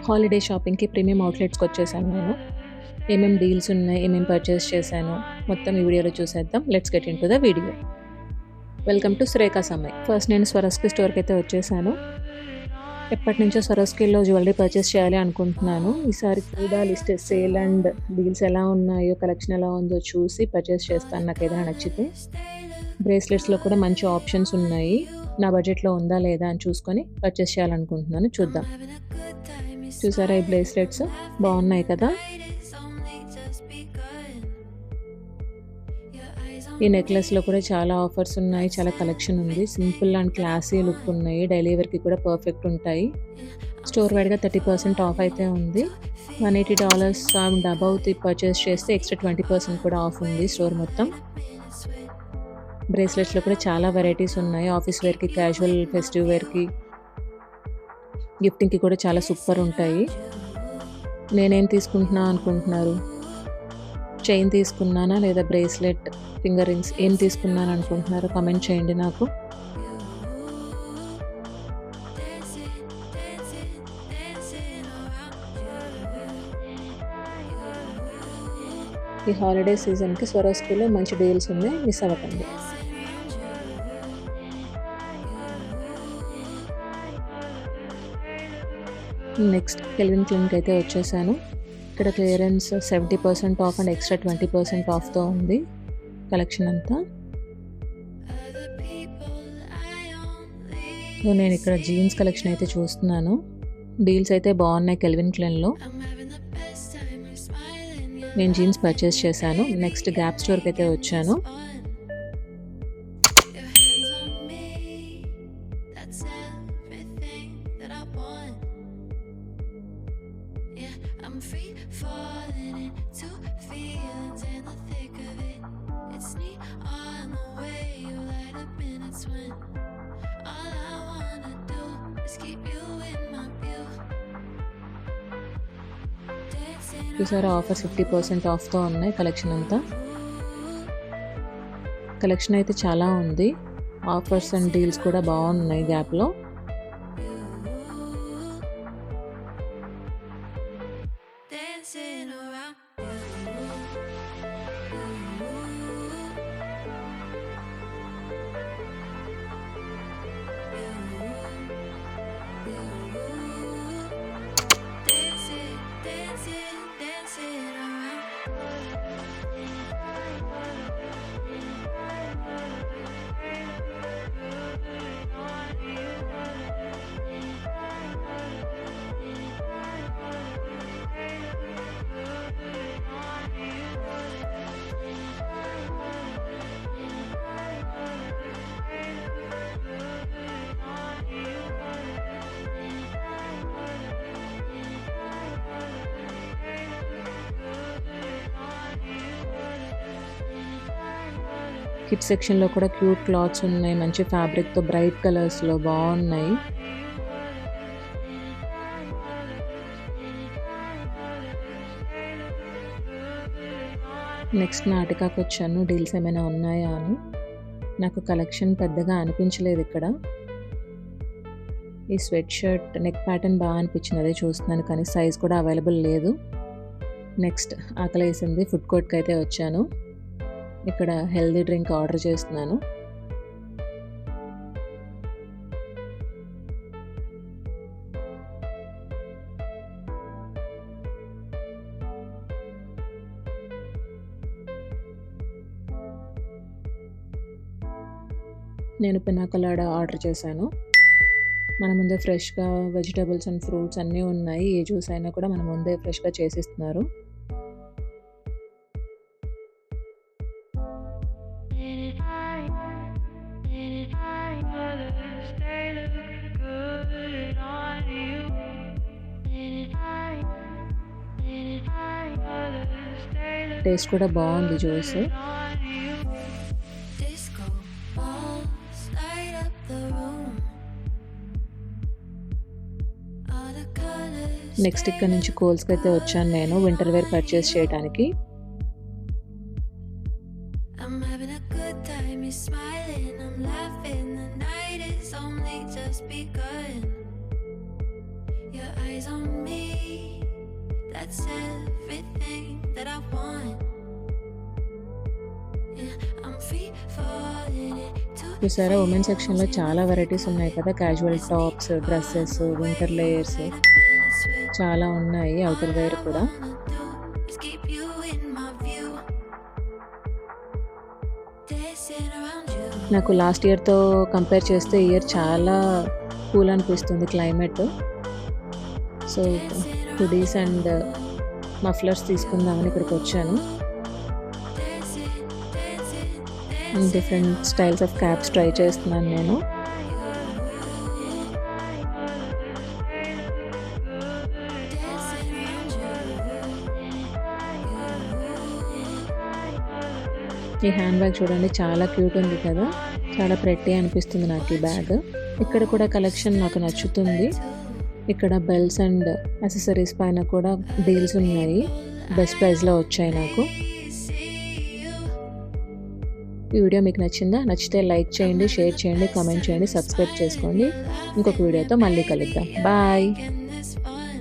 Holiday షాపింగ్‌కి premium అవుట్‌లెట్స్‌కి వచ్చేసాను నేను. ఏమేం డీల్స్ ఉన్నాయి, ఏమేం పర్చేస్ చేశాను, మొత్తం ఈ వీడియోలో చూసేద్దాం. Let's get into the video. Welcome to Surekha Samay. First నేను స్వరస్కి స్టోర్‌కి అయితే వచ్చేసాను. ఎప్పటినుంచో స్వరస్కిలో జ్యువెలరీ పర్చేస్ చేయాలి అనుకుంటున్నాను. ఈసారి చూడాలి సేల్ అండ్ డీల్స్ ఎలా ఉన్నాయో, కలెక్షన్ ఎలా ఉందో చూసి పర్చేస్ చేస్తాను నాకేదైనా నచ్చితే. బ్రేస్లెట్స్‌లో కూడా మంచి ఆప్షన్స్ ఉన్నాయి. నా బడ్జెట్‌లో ఉందా లేదా అని చూసుకొని పర్చేస్ చేయాలనుకుంటున్నాను. చూద్దాం. చూసారా ఈ బ్రేస్లెట్స్ బాగున్నాయి కదా. ఈ నెక్లెస్లో కూడా చాలా ఆఫర్స్ ఉన్నాయి, చాలా కలెక్షన్ ఉంది. సింపుల్ అండ్ క్లాసీ లుక్ ఉన్నాయి. డైలీ వేర్కి కూడా పర్ఫెక్ట్ ఉంటాయి. స్టోర్ వైడ్గా 30% ఆఫ్ అయితే ఉంది. $180 అండ్ అబౌవ్ పర్చేస్ చేస్తే ఎక్స్ట్రా 20% కూడా ఆఫ్ ఉంది స్టోర్ మొత్తం. బ్రేస్లెట్స్లో కూడా చాలా వెరైటీస్ ఉన్నాయి. ఆఫీస్ వేర్కి, క్యాజువల్ ఫెస్టివ్ వేర్కి, గిఫ్టింగ్కి కూడా చాలా సూపర్ ఉంటాయి. నేనేం తీసుకుంటున్నా అనుకుంటున్నారు? చైన్ తీసుకున్నానా లేదా బ్రేస్లెట్, ఫింగర్ రింగ్స్ ఏం తీసుకున్నాను అనుకుంటున్నారో కామెంట్ చేయండి నాకు. ఈ హాలిడే సీజన్కి స్వరస్కిలో మంచి డీల్స్ ఉన్నాయి, మిస్ అవ్వకండి. నెక్స్ట్ కెల్విన్ క్లైన్కి అయితే వచ్చేసాను. ఇక్కడ క్లియరెన్స్ 70% ఆఫ్ అండ్ ఎక్స్ట్రా 20% ఆఫ్తో ఉంది కలెక్షన్ అంతా. నేను ఇక్కడ జీన్స్ కలెక్షన్ అయితే చూస్తున్నాను. డీల్స్ అయితే బాగున్నాయి కెల్విన్ క్లైన్లో. నేను జీన్స్ పర్చేస్ చేశాను. నెక్స్ట్ గ్యాప్ స్టోర్కి అయితే వచ్చాను. చూసారా ఆఫర్ 50% ఆఫ్తో ఉన్నాయి కలెక్షన్ అంతా. కలెక్షన్ అయితే చాలా ఉంది. ఆఫర్స్ అండ్ డీల్స్ కూడా బాగున్నాయి గ్యాప్లో. కిడ్స్ సెక్షన్లో కూడా క్యూట్ క్లాత్స్ ఉన్నాయి. మంచి ఫ్యాబ్రిక్తో బ్రైట్ కలర్స్లో బాగున్నాయి. నెక్స్ట్ నాటికాకి వచ్చాను డీల్స్ ఏమైనా ఉన్నాయా అని. నాకు కలెక్షన్ పెద్దగా అనిపించలేదు ఇక్కడ. ఈ స్వెట్ షర్ట్ నెక్ ప్యాటర్న్ బాగా అనిపించింది, అదే చూస్తున్నాను, కానీ సైజ్ కూడా అవైలబుల్ లేదు. నెక్స్ట్ ఆకలి వేసింది, ఫుడ్ కోర్ట్కి అయితే వచ్చాను. ఇక్కడ హెల్దీ డ్రింక్ ఆర్డర్ చేస్తున్నాను. నేను పినాకలాడా ఆర్డర్ చేశాను. మన ముందే ఫ్రెష్గా వెజిటబుల్స్ అండ్ ఫ్రూట్స్ అన్నీ ఉన్నాయి. ఏ జ్యూస్ అయినా కూడా మన ముందే ఫ్రెష్గా చేసిస్తున్నారు. టేస్ట్ కూడా బాగుంది జ్యూస్. నెక్స్ట్ ఇక్కడ నుంచి కోల్స్కి అయితే వచ్చాను నేను వింటర్ వేర్ పర్చేస్ చేయడానికి. is on me. That's everything that I want. Yeah, I'm free falling into చూసారా ఉమెన్ సెక్షన్లో చాలా వెరైటీస్ ఉన్నాయి కదా, casual tops, dresses, winter layers చాలా ఉన్నాయి, అవుటర్ వేర్ కూడా. Just keep you in my view. Dancing around you. నాకు last ఇయర్తో compare చేస్తే ఈ ఇయర్ చాలా కూల్ అనిపిస్తుంది climate. So hoodies and mufflers తీసుకుందామని ఇక్కడికి వచ్చాను. Different styles of caps try చేస్తున్నాను నేను. ఈ హ్యాండ్ బ్యాగ్ చూడండి, చాలా క్యూట్ ఉంది కదా, చాలా ప్రెట్టి అనిపిస్తుంది నాకు ఈ బ్యాగ్. ఇక్కడ కూడా కలెక్షన్ నాకు నచ్చుతుంది. ఇక్కడ బెల్స్ అండ్ యాక్సెసరీస్ పైన కూడా డీల్స్ ఉన్నాయి, బెస్ట్ ప్రైస్లో వచ్చాయి నాకు. ఈ వీడియో మీకు నచ్చిందా? నచ్చితే లైక్ చేయండి, షేర్ చేయండి, కామెంట్ చేయండి, సబ్స్క్రైబ్ చేసుకోండి. ఇంకొక వీడియోతో మళ్ళీ కలుద్దాం. బాయ్.